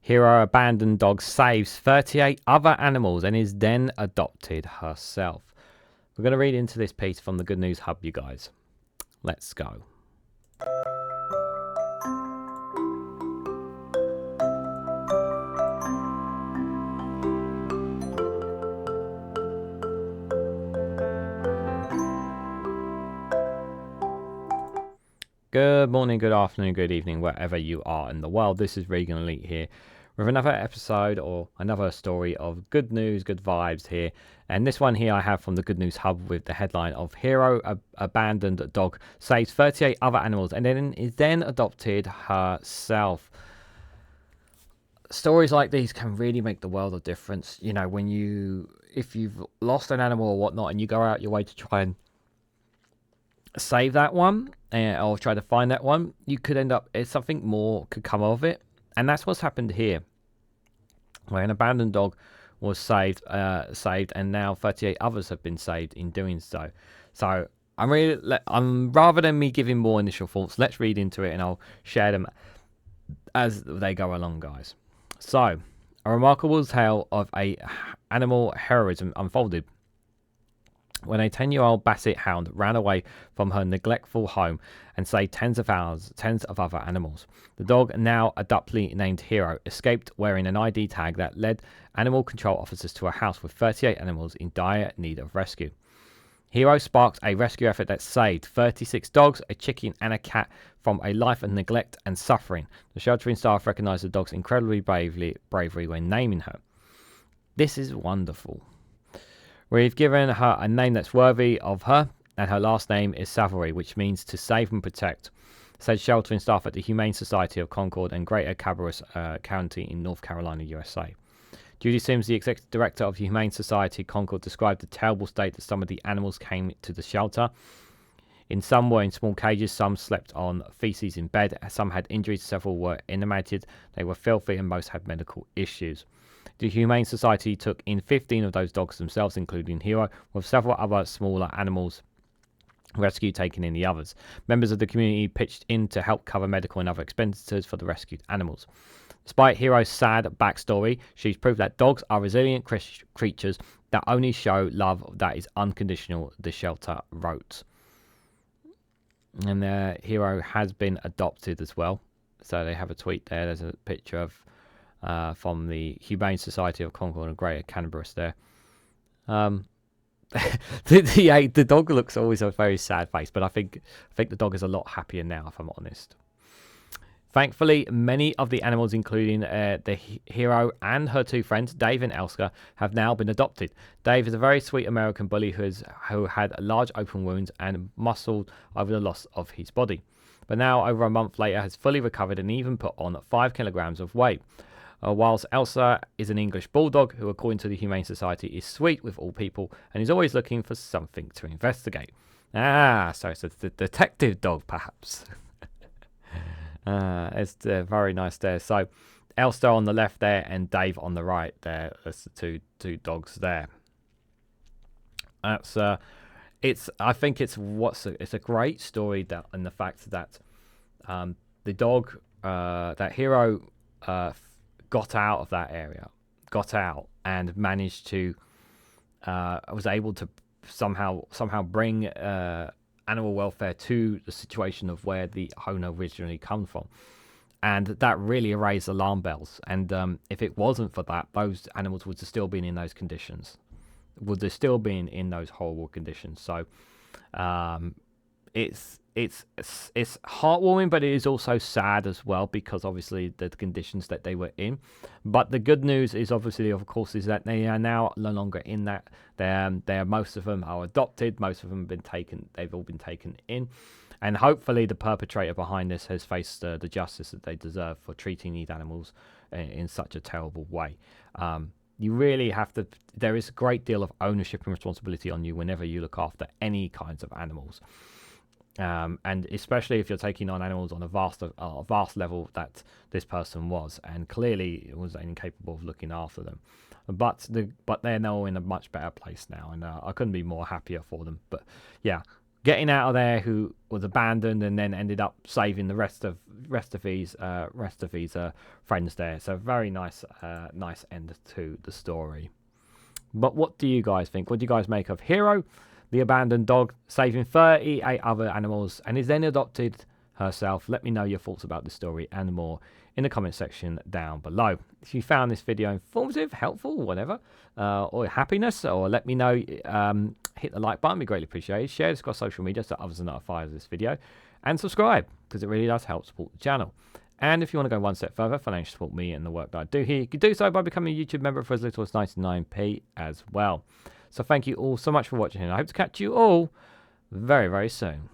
Hero abandoned dog saves 38 other animals and is then adopted herself. We're going to read into this piece from the Good News Hub, you guys. Let's go. Good morning, good afternoon, good evening, wherever you are in the world. This is Reganelite here with another episode or another story of good news, good vibes here. And this one here I have from the Good News Hub with the headline of Hero abandoned dog saves 38 other animals and then is then adopted herself. Stories like these can really make the world of difference. You know, if you've lost an animal or whatnot and you go out your way to try and save that one or try to find that one, you could end up something more could come of it. And that's what's happened here, where an abandoned dog was saved and now 38 others have been saved in doing so. So I'm rather than me giving more initial thoughts, let's read into it and I'll share them as they go along, guys. So a remarkable tale of animal heroism unfolded when a 10-year-old Basset Hound ran away from her neglectful home and saved tens of other animals. The dog, now aptly named Hero, escaped wearing an ID tag that led animal control officers to a house with 38 animals in dire need of rescue. Hero sparked a rescue effort that saved 36 dogs, a chicken and a cat from a life of neglect and suffering. The sheltering staff recognised the dog's incredibly bravery when naming her. This is wonderful. We've given her a name that's worthy of her, and her last name is Salvare, which means to save and protect, said sheltering staff at the Humane Society of Concord and Greater Cabarrus County in North Carolina, USA. Judy Sims, the executive director of the Humane Society Concord, described the terrible state that some of the animals came to the shelter. In some were in small cages, some slept on feces in bed, some had injuries, several were emaciated, they were filthy, and most had medical issues. The Humane Society took in 15 of those dogs themselves, including Hero, with several other smaller animals rescued taking in the others. Members of the community pitched in to help cover medical and other expenses for the rescued animals. Despite Hero's sad backstory, she's proved that dogs are resilient creatures that only show love that is unconditional, the shelter wrote. And Hero has been adopted as well. So they have a tweet there. There's a picture of from the Humane Society of Concord and Greater Cabarrus there. The dog looks always a very sad face, but I think the dog is a lot happier now, if I'm honest. Thankfully, many of the animals, including the Hero and her two friends, Dave and Elska, have now been adopted. Dave is a very sweet American bully who had large open wounds and muscled over the loss of his body. But now, over a month later, has fully recovered and even put on 5 kilograms of weight. Whilst Elsa is an English bulldog who, according to the Humane Society, is sweet with all people and is always looking for something to investigate. So it's a detective dog, perhaps. It's very nice there. So Elsa on the left there and Dave on the right there. That's the two dogs there. That's I think it's a great story that, and the fact that the dog that Hero got out of that area, and managed to was able to somehow bring animal welfare to the situation of where the owner originally come from, and that really raised alarm bells. And if it wasn't for that, those animals would have still been in those conditions, would have still been in those horrible conditions. So it's heartwarming, but it is also sad as well, because obviously the conditions that they were in. But the good news is obviously, of course, is that they are now no longer in that. They're most of them are adopted. Most of them have been taken. They've all been taken in, and hopefully the perpetrator behind this has faced the justice that they deserve for treating these animals in such a terrible way. You really have to. There is a great deal of ownership and responsibility on you whenever you look after any kinds of animals. And especially if you're taking on animals on a vast level that this person was, and clearly was incapable of looking after them. But they're now in a much better place now, and I couldn't be more happier for them. But yeah, getting out of there, who was abandoned and then ended up saving the rest of his friends there. So very nice nice end to the story. But what do you guys think? What do you guys make of Hero, the abandoned dog, saving 38 other animals and is then adopted herself? Let me know your thoughts about the story and more in the comment section down below. If you found this video informative, helpful, whatever, or happiness, or let me know, hit the like button, be greatly appreciated. Share this across social media so others are notified of this video, and subscribe because it really does help support the channel. And if you want to go one step further, financially support me and the work that I do here, you can do so by becoming a YouTube member for as little as 99p as well. So thank you all so much for watching, and I hope to catch you all very, very soon.